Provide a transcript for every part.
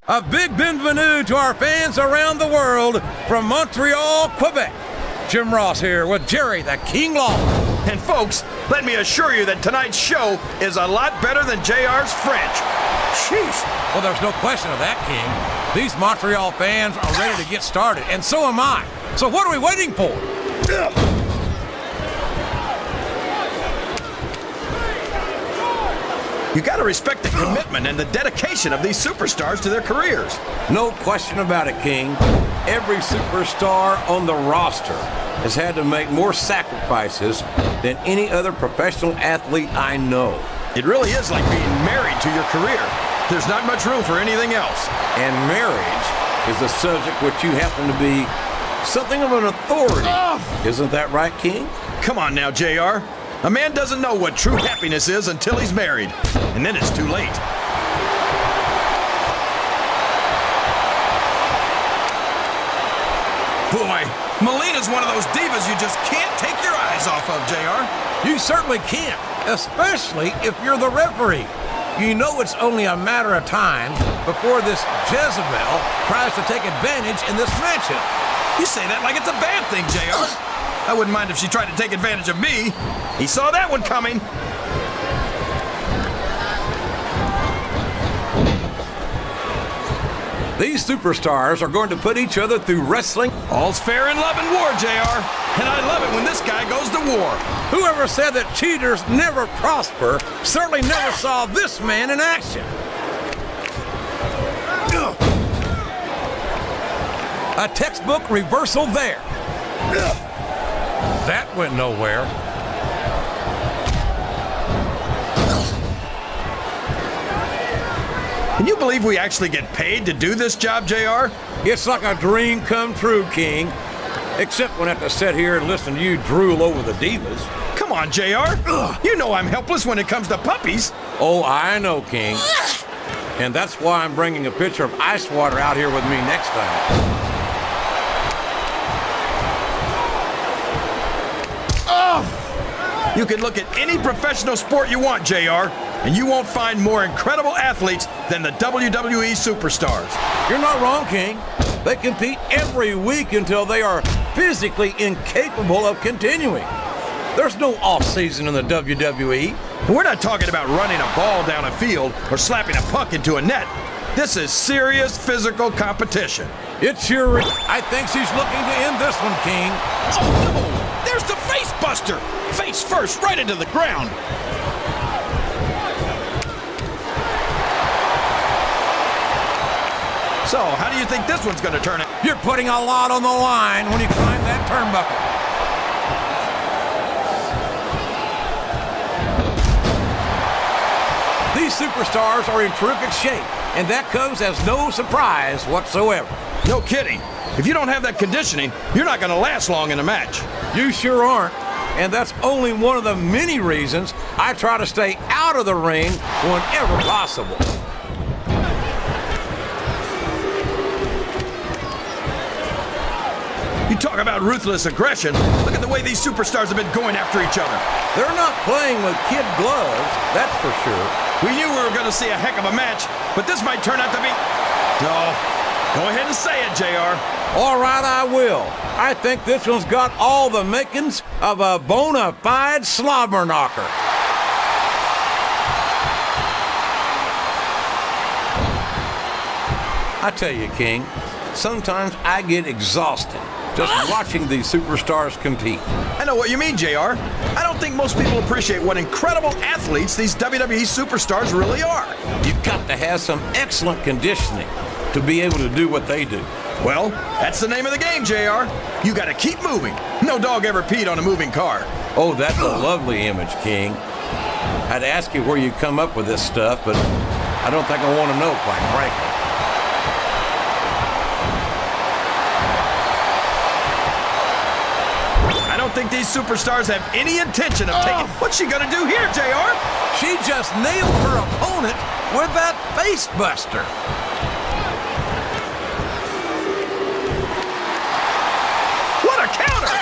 A big bienvenue to our fans around the world from Montreal, Quebec. Jim Ross here with Jerry the King Law. And folks, let me assure you that tonight's show is a lot better than JR's French. Sheesh. Well, there's no question of that, King. These Montreal fans are ready to get started, and so am I. So what are we waiting for? You gotta respect the commitment and the dedication of these superstars to their careers. No question about it, King. Every superstar on the roster has had to make more sacrifices than any other professional athlete I know. It really is like being married to your career. There's not much room for anything else. And marriage is a subject which you happen to be something of an authority. Isn't that right, King? Come on now, JR. A man doesn't know what true happiness is until he's married, and then it's too late. Boy, Melina's one of those divas you just can't take your eyes off of, JR. You certainly can't, especially if you're the referee. You know it's only a matter of time before this Jezebel tries to take advantage in this matchup. You say that like it's a bad thing, JR. I wouldn't mind if she tried to take advantage of me. He saw that one coming. These superstars are going to put each other through wrestling. All's fair in love and war, JR. And I love it when this guy goes to war. Whoever said that cheaters never prosper certainly never saw this man in action. A textbook reversal there. That went nowhere. Can you believe we actually get paid to do this job, JR? It's like a dream come true, King. Except when I have to sit here and listen to you drool over the divas. Come on, JR. You know I'm helpless when it comes to puppies. Oh, I know, King. And that's why I'm bringing a pitcher of ice water out here with me next time. You can look at any professional sport you want, JR, and you won't find more incredible athletes than the WWE superstars. You're not wrong, King. They compete every week until they are physically incapable of continuing. There's no off-season in the WWE. We're not talking about running a ball down a field or slapping a puck into a net. This is serious physical competition. It sure is. I think she's looking to end this one, King. Oh, no! There's the face buster! Face first, right into the ground. So, how do you think this one's going to turn out? You're putting a lot on the line when you climb that turnbuckle. These superstars are in terrific shape, and that comes as no surprise whatsoever. No kidding. If you don't have that conditioning, you're not going to last long in a match. You sure aren't. And that's only one of the many reasons I try to stay out of the ring whenever possible. You talk about ruthless aggression. Look at the way these superstars have been going after each other. They're not playing with kid gloves, that's for sure. We knew we were going to see a heck of a match, but this might turn out to be... No. Go ahead and say it, JR. All right, I will. I think this one's got all the makings of a bona fide slobber knocker. I tell you, King, sometimes I get exhausted just watching these superstars compete. I know what you mean, JR. I don't think most people appreciate what incredible athletes these WWE superstars really are. You've got to have some excellent conditioning to be able to do what they do. Well, that's the name of the game, JR. You got to keep moving. No dog ever peed on a moving car. Oh, that's a lovely image, King. I'd ask you where you come up with this stuff, but I don't think I want to know, quite frankly. I don't think these superstars have any intention of taking... What's she gonna do here, JR? She just nailed her opponent with that face buster. What a counter!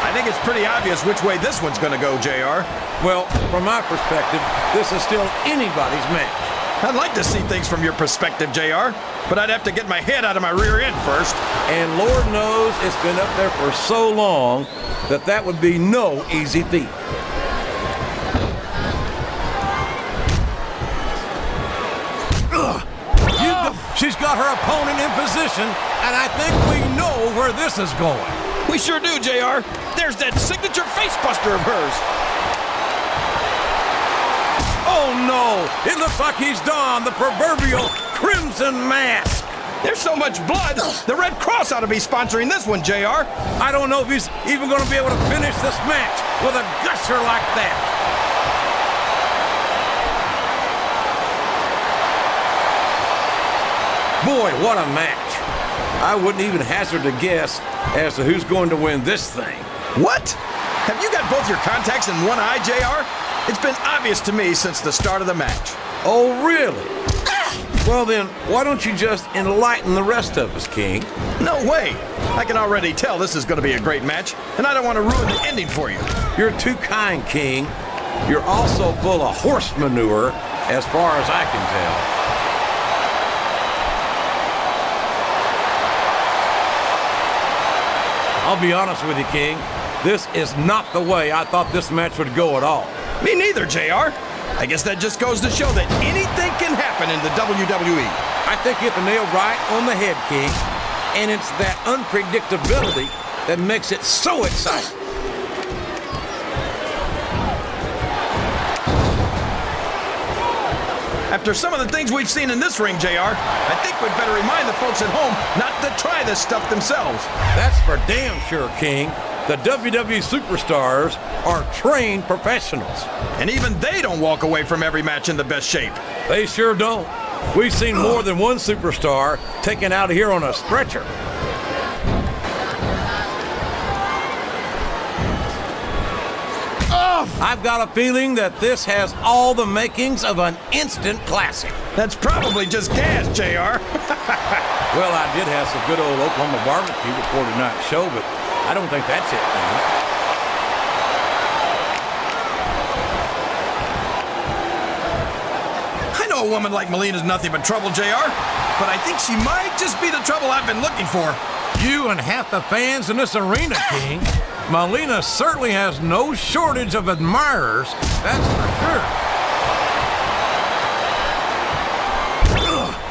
I think think it's pretty obvious which way this one's going to go, JR. Well, from my perspective, this is still anybody's match. I'd like to see things from your perspective, JR, but I'd have to get my head out of my rear end first. And Lord knows it's been up there for so long that would be no easy feat. She's got her opponent in position, and I think we know where this is going. We sure do, JR. There's that signature facebuster of hers. Oh, no. It looks like he's donned the proverbial crimson mask. There's so much blood, the Red Cross ought to be sponsoring this one, JR. I don't know if he's even going to be able to finish this match with a gusher like that. Boy, what a match. I wouldn't even hazard a guess as to who's going to win this thing. What? Have you got both your contacts in one eye, JR? It's been obvious to me since the start of the match. Oh, really? Well then, why don't you just enlighten the rest of us, King? No way. I can already tell this is going to be a great match, and I don't want to ruin the ending for you. You're too kind, King. You're also full of horse manure, as far as I can tell. I'll be honest with you, King. This is not the way I thought this match would go at all. Me neither, JR. I guess that just goes to show that anything can happen in the WWE. I think you hit the nail right on the head, King. And it's that unpredictability that makes it so exciting. After some of the things we've seen in this ring, JR, I think we'd better remind the folks at home not to try this stuff themselves. That's for damn sure, King. The WWE superstars are trained professionals. And even they don't walk away from every match in the best shape. They sure don't. We've seen more than one superstar taken out of here on a stretcher. I've got a feeling that this has all the makings of an instant classic. That's probably just gas, JR. Well, I did have some good old Oklahoma barbecue before tonight's show, but I don't think that's it, man. I know a woman like Melina's nothing but trouble, JR, but I think she might just be the trouble I've been looking for. You and half the fans in this arena, King. Melina certainly has no shortage of admirers, that's for sure.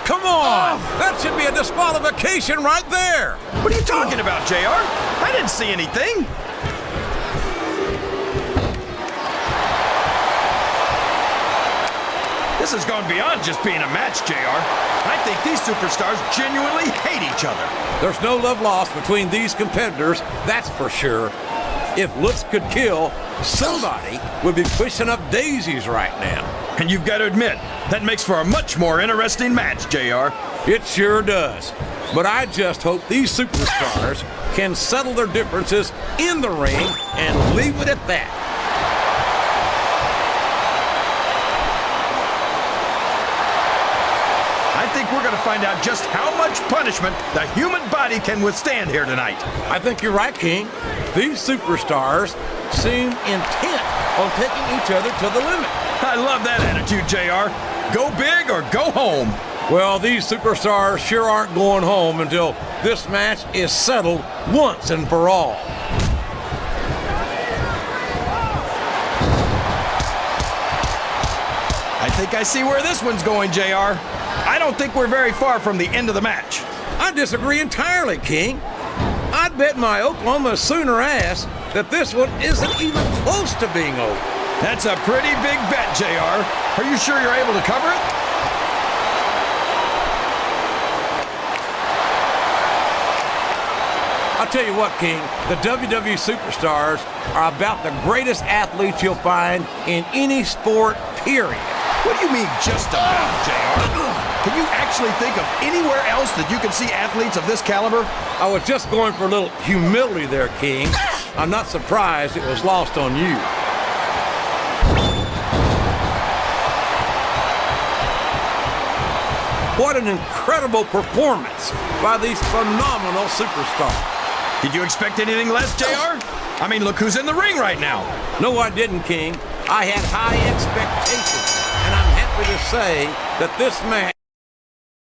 Come on! That should be a disqualification right there! What are you talking about, JR? I didn't see anything. This has gone beyond just being a match, JR. I think these superstars genuinely hate each other. There's no love lost between these competitors, that's for sure. If looks could kill, somebody would be pushing up daisies right now. And you've got to admit, that makes for a much more interesting match, JR. It sure does. But I just hope these superstars can settle their differences in the ring and leave it at that. I think we're going to find out just how much punishment the human body can withstand here tonight. I think you're right, King. These superstars seem intent on taking each other to the limit. I love that attitude, JR. Go big or go home. Well, these superstars sure aren't going home until this match is settled once and for all. I think I see where this one's going, JR. I don't think we're very far from the end of the match. I disagree entirely, King. I'd bet my Oklahoma Sooner ass that this one isn't even close to being over. That's a pretty big bet, JR. Are you sure you're able to cover it? I'll tell you what, King, the WWE superstars are about the greatest athletes you'll find in any sport, period. What do you mean, just about, JR? Can you actually think of anywhere else that you can see athletes of this caliber? I was just going for a little humility there, King. I'm not surprised it was lost on you. What an incredible performance by these phenomenal superstars. Did you expect anything less, JR? I mean, look who's in the ring right now. No, I didn't, King. I had high expectations, and I'm happy to say that this match